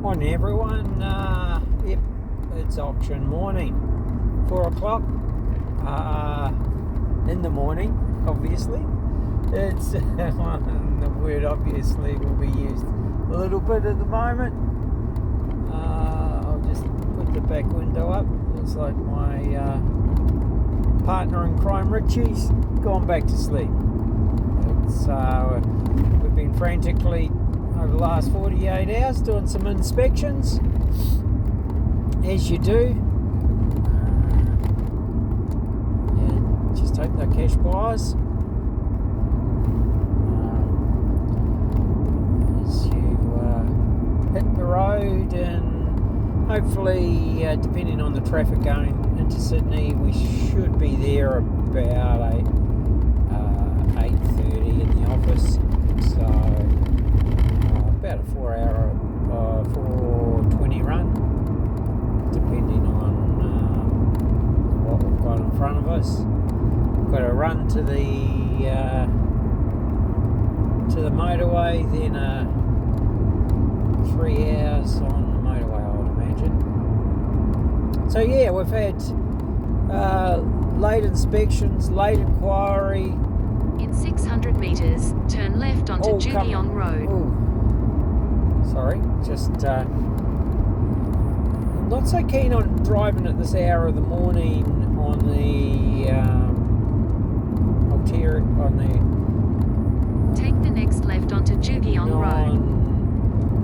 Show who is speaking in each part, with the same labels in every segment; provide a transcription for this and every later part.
Speaker 1: Morning everyone, yep, it's auction morning, 4 o'clock, in the morning, obviously. It's, the word obviously will be used a little bit at the moment. I'll just put the back window up. Looks like my partner in crime, Richie's gone back to sleep. It's, we've been frantically over the last 48 hours doing some inspections, as you do. Just hope they're cash buyers. As you hit the road, and hopefully, depending on the traffic going into Sydney, we should be there about 8:30 in the office. So about a 4-hour, 4:20 run, depending on what we've got in front of us. We've got to run to the motorway, then 3 hours on the motorway, I would imagine. So yeah, we've had late inspections, late inquiry.
Speaker 2: In 600 metres, turn left onto Jugiong Road.
Speaker 1: Sorry, just not so keen on driving at this hour of the morning on the
Speaker 2: Take the next left onto Jugiong Road.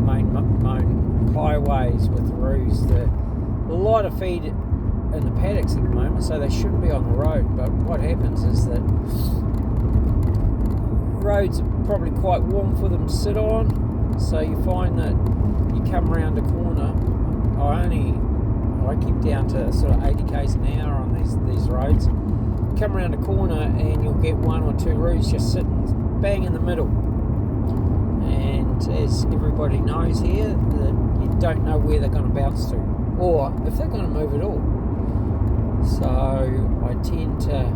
Speaker 1: Main highways with roofs. A lot of feed in the paddocks at the moment, so they shouldn't be on the road. But what happens is that roads are probably quite warm for them to sit on. So you find that you come around a corner. I keep down to sort of 80 k's an hour on these roads. Come around a corner and you'll get one or two roofs just sitting bang in the middle. And as everybody knows here, that you don't know where they're going to bounce to, or if they're going to move at all. So I tend to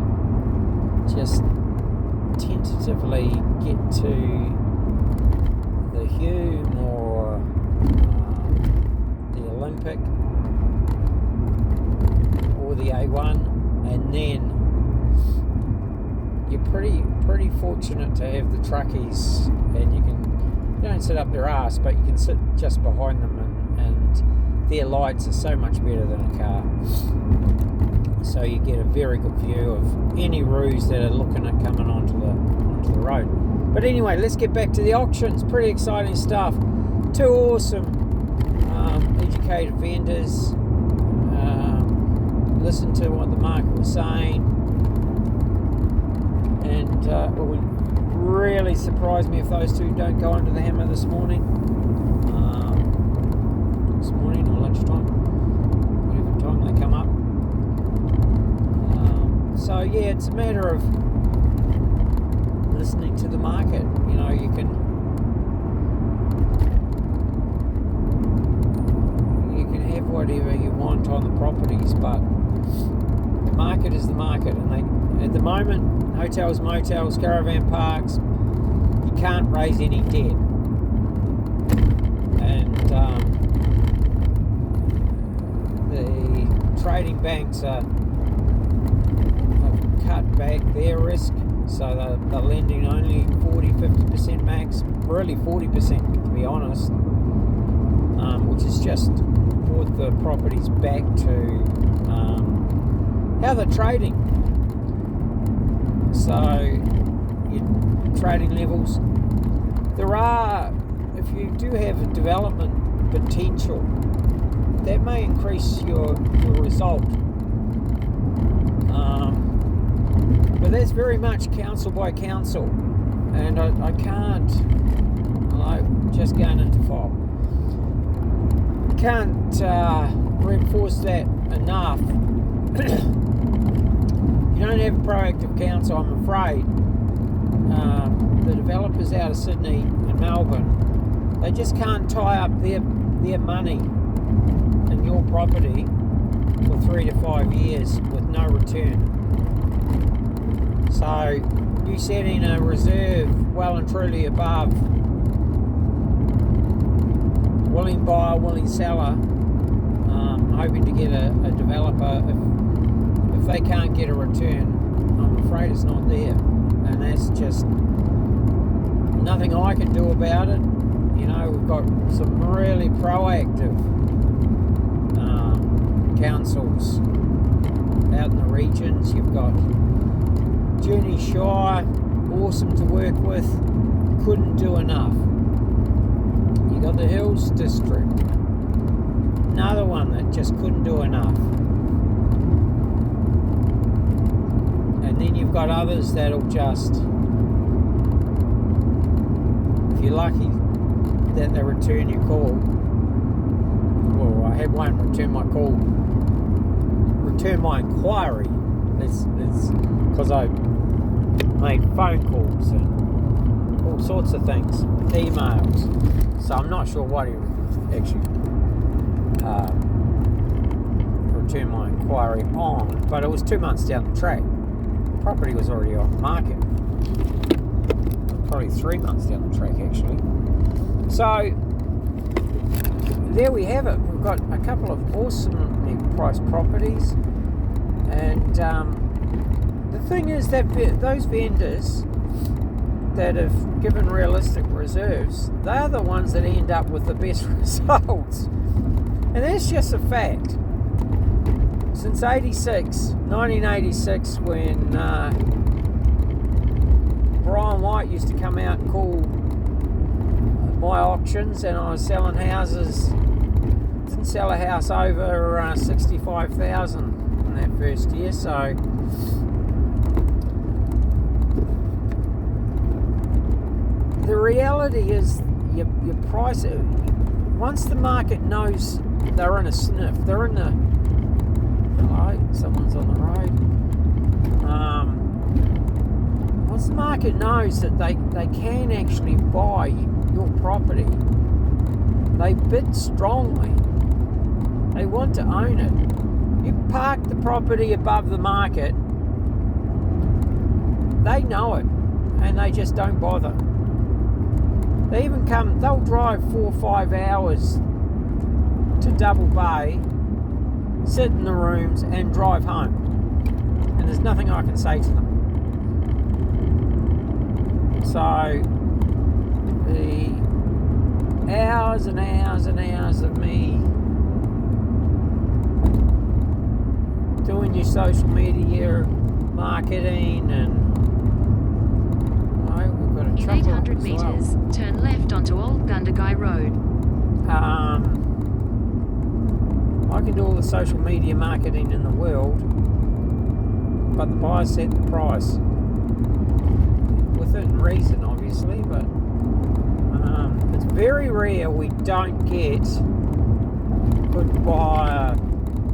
Speaker 1: just tentatively get to the Hume or the Olympic or the A1, and then you're pretty fortunate to have the truckies, and you don't sit up their arse, but you can sit just behind them, and their lights are so much better than a car. So you get a very good view of any roos that are looking at coming onto the road. But anyway, let's get back to the auctions. Pretty exciting stuff. Two awesome educated vendors. Listen to what the market was saying, and it would really surprise me if those two don't go under the hammer this morning. This morning or lunchtime, whatever time they come up. So yeah, it's a matter of listening to the market. You know, you can have whatever you want on the properties, but the market is the market, and at the moment, hotels, motels, caravan parks, you can't raise any debt, and the trading banks have cut back their risk. So they're lending only 40-50% max, really 40% to be honest, which is just brought the properties back to how they're trading. So your trading levels, if you do have a development potential, that may increase your result. But that's very much council by council, and I can't, just going into file, can't reinforce that enough. You don't have a proactive council, I'm afraid. The developers out of Sydney and Melbourne, they just can't tie up their money in your property for 3 to 5 years with no return. So you setting a reserve well and truly above willing buyer, willing seller, hoping to get a developer. If they can't get a return, I'm afraid it's not there, and that's just nothing I can do about it. You know, we've got some really proactive councils out in the regions. You've got Jenny Shire, awesome to work with, couldn't do enough. You got the Hills District, another one that just couldn't do enough. And then you've got others that'll just, if you're lucky that they return your call. Well, I had one return my call, return my inquiry. It's because I made phone calls and all sorts of things, emails. So I'm not sure what he actually returned my inquiry on, but it was 2 months down the track. The property was already on the market. Probably 3 months down the track, actually. So there we have it. We've got a couple of awesomely priced properties, and the thing is that those vendors that have given realistic reserves, they're the ones that end up with the best results, and that's just a fact. Since 1986, when Brian White used to come out and call my auctions, and I was selling houses, didn't sell a house over 65,000 in that first year. So the reality is your price, once the market knows they're in a sniff, they're in the, hello, someone's on the road. Once the market knows that they can actually buy your property, they bid strongly. They want to own it. You park the property above the market, they know it, and they just don't bother. They even they'll drive 4 or 5 hours to Double Bay, sit in the rooms and drive home. And there's nothing I can say to them. So the hours and hours and hours of me doing your social media marketing, and we've got a
Speaker 2: in 800 meters, turn left onto Old Gundagai Road.
Speaker 1: I can do all the social media marketing in the world, but the buyer set the price within reason, obviously. But it's very rare we don't get good buyer,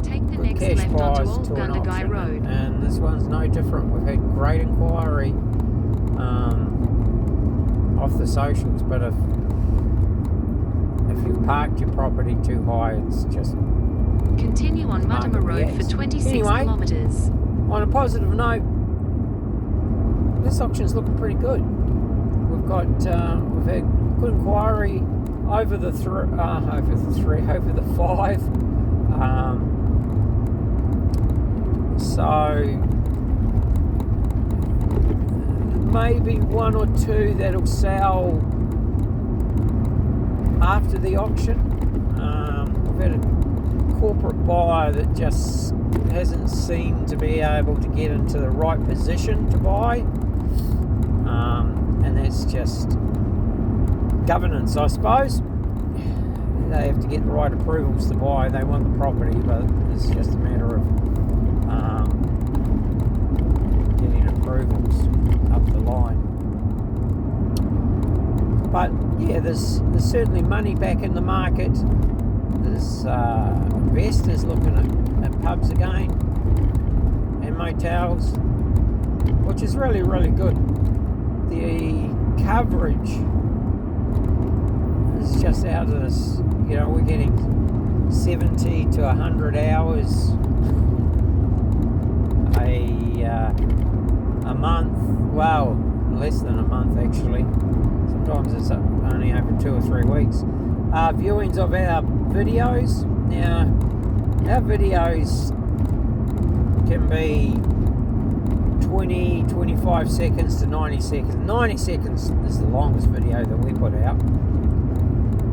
Speaker 2: Take the
Speaker 1: good
Speaker 2: next
Speaker 1: cash
Speaker 2: left onto
Speaker 1: buyers
Speaker 2: Old
Speaker 1: to an
Speaker 2: Gundagai
Speaker 1: auction,
Speaker 2: Road.
Speaker 1: and this one's no different. We've had great inquiry off the socials, but if you've parked your property too high, it's just
Speaker 2: Continue on Muddama Road for 26
Speaker 1: Anyway,
Speaker 2: kilometres.
Speaker 1: on a positive note, this auction's looking pretty good. We've had good inquiry over the 5. So maybe 1 or 2 that'll sell after the auction. We've had a corporate buyer that just hasn't seemed to be able to get into the right position to buy, and that's just governance, I suppose. They have to get the right approvals to buy. They want the property, but it's just a matter of getting approvals up the line. But yeah, there's certainly money back in the market. There's investors looking at pubs again and motels, which is really, really good. The coverage is just out of this. You know, we're getting 70 to 100 hours a month. Well, less than a month actually. Sometimes it's only over 2 or 3 weeks. viewings of our videos. Now, our videos can be 20, 25 seconds to 90 seconds. 90 seconds is the longest video that we put out.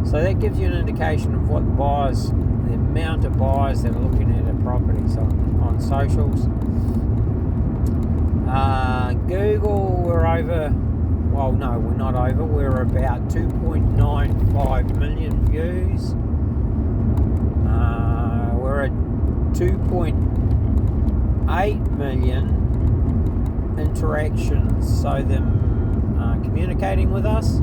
Speaker 1: So that gives you an indication of what buyers, the amount of buyers that are looking at our properties on socials. Google, we're over, well, no, we're not over. We're about 2.95 million views. We're at 2.8 million interactions, so them communicating with us,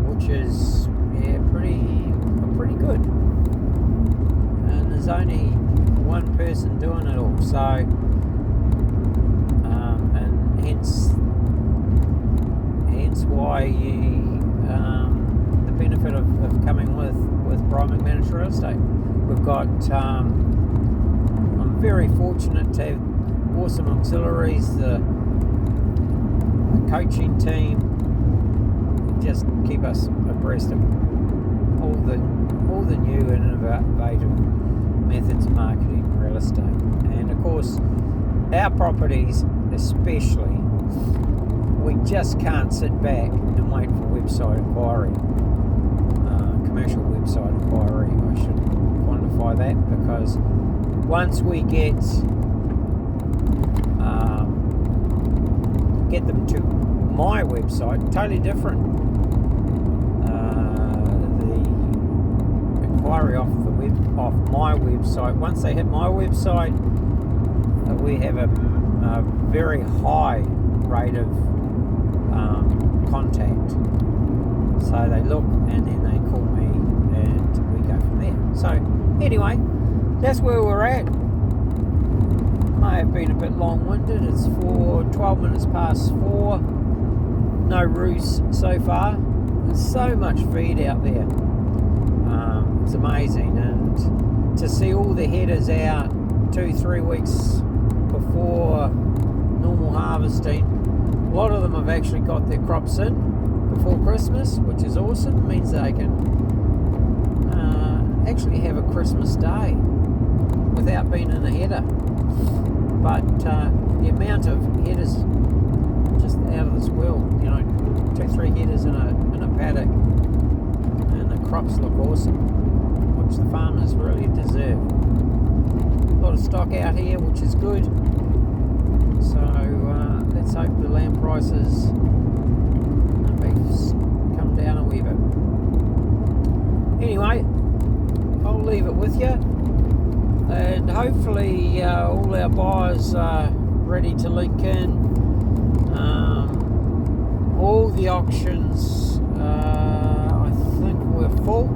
Speaker 1: which is pretty good. And there's only one person doing it all, so and hence why the benefit of coming with Brian McManus Real Estate. We've got I'm very fortunate to have awesome auxiliaries, the coaching team just keep us abreast of all the new and innovative methods of marketing real estate. And of course, our properties especially, we just can't sit back and wait for website inquiry, commercial website inquiry. I should quantify that, because once we get them to my website, totally different. The inquiry off my website, once they hit my website, we have a very high rate of contact. So they look and then they call me and we go from there. So anyway, that's where we're at. May have been a bit long-winded. It's 12 minutes past 4. No roos so far. There's so much feed out there. It's amazing, and to see all the headers out 2-3 weeks before normal harvesting. A lot of them have actually got their crops in before Christmas, which is awesome. It means they can actually have a Christmas day without being in a header. But the amount of headers just out of this world, 2-3 headers in a paddock, and the crops look awesome, which the farmers really deserve. A lot of stock out here, which is good. So let's hope the land prices and beefs come down a wee bit. Anyway, I'll leave it with you, and hopefully all our buyers are ready to link in. All the auctions, I think we're full.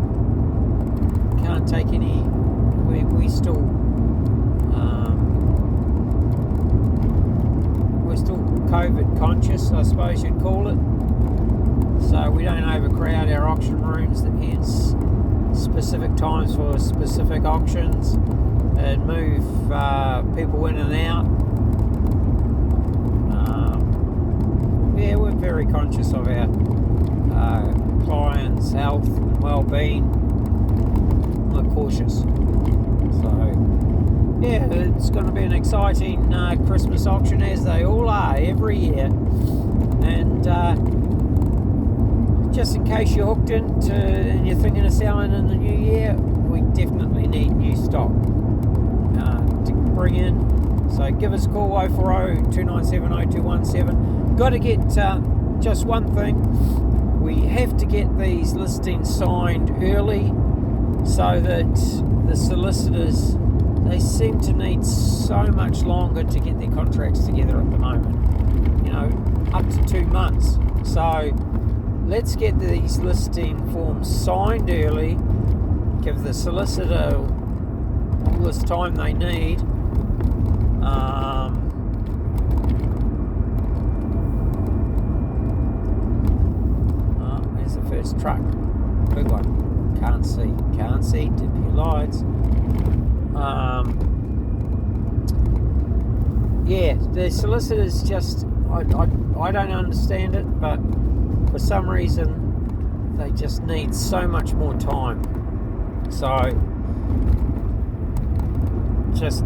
Speaker 1: Can't take any. We still we're still COVID conscious, I suppose you'd call it. So we don't overcrowd our auction rooms, hence specific times for specific auctions, and move people in and out. Yeah, we're very conscious of our clients' health and well-being. We're cautious. So, yeah, it's going to be an exciting Christmas auction, as they all are every year. And just in case you're hooked into and you're thinking of selling in the new year, we definitely need new stock to bring in. So give us a call, 040-297-0217. Got to get just one thing. We have to get these listings signed early, so that the solicitors, they seem to need so much longer to get their contracts together at the moment. Up to 2 months. So let's get these listing forms signed early, give the solicitor all this time they need. There's the first truck. Big one. Can't see. Dip your lights. Yeah, the solicitors just, I don't understand it, but for some reason they just need so much more time. So just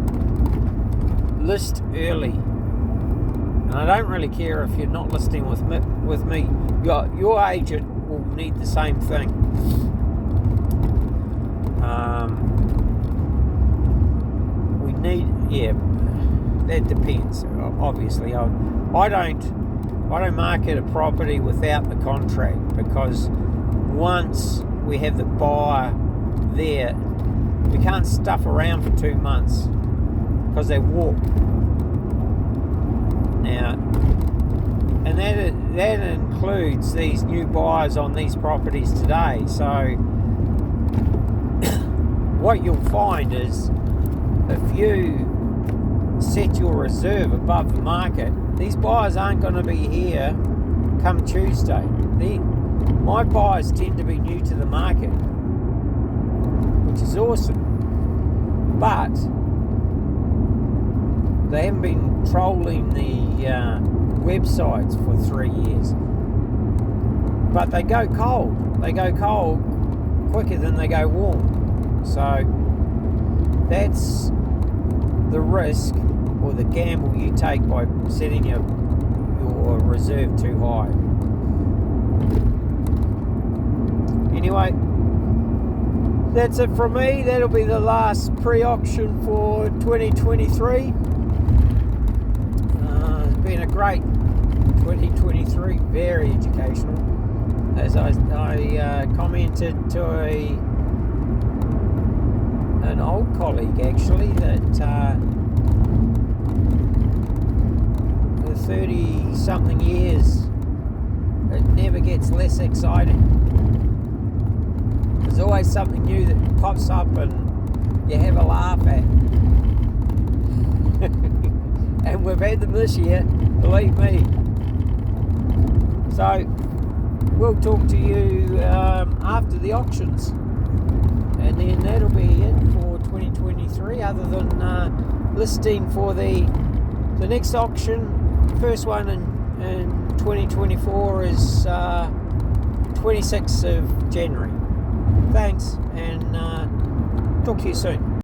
Speaker 1: list early. And I don't really care if you're not listing with me. Your agent will need the same thing. We need, that depends. Obviously, I don't market a property without the contract, because once we have the buyer there, we can't stuff around for 2 months because they walk. Now, and that includes these new buyers on these properties today. So what you'll find is, if you set your reserve above the market, these buyers aren't going to be here come Tuesday. My buyers tend to be new to the market, which is awesome. But they haven't been trolling the websites for 3 years. But they go cold. They go cold quicker than they go warm. So that's the risk or the gamble you take by setting your reserve too high. Anyway, that's it from me. That'll be the last pre-auction for 2023. It's been a great 2023, very educational. As I commented to an old colleague, actually, that for 30-something years, it never gets less exciting. There's always something new that pops up and you have a laugh at. And we've had them this year, believe me. So we'll talk to you after the auctions, and then that'll be it for 2023, other than listing for the next auction. First one in 2024 is 26th of January. Thanks, and talk to you soon.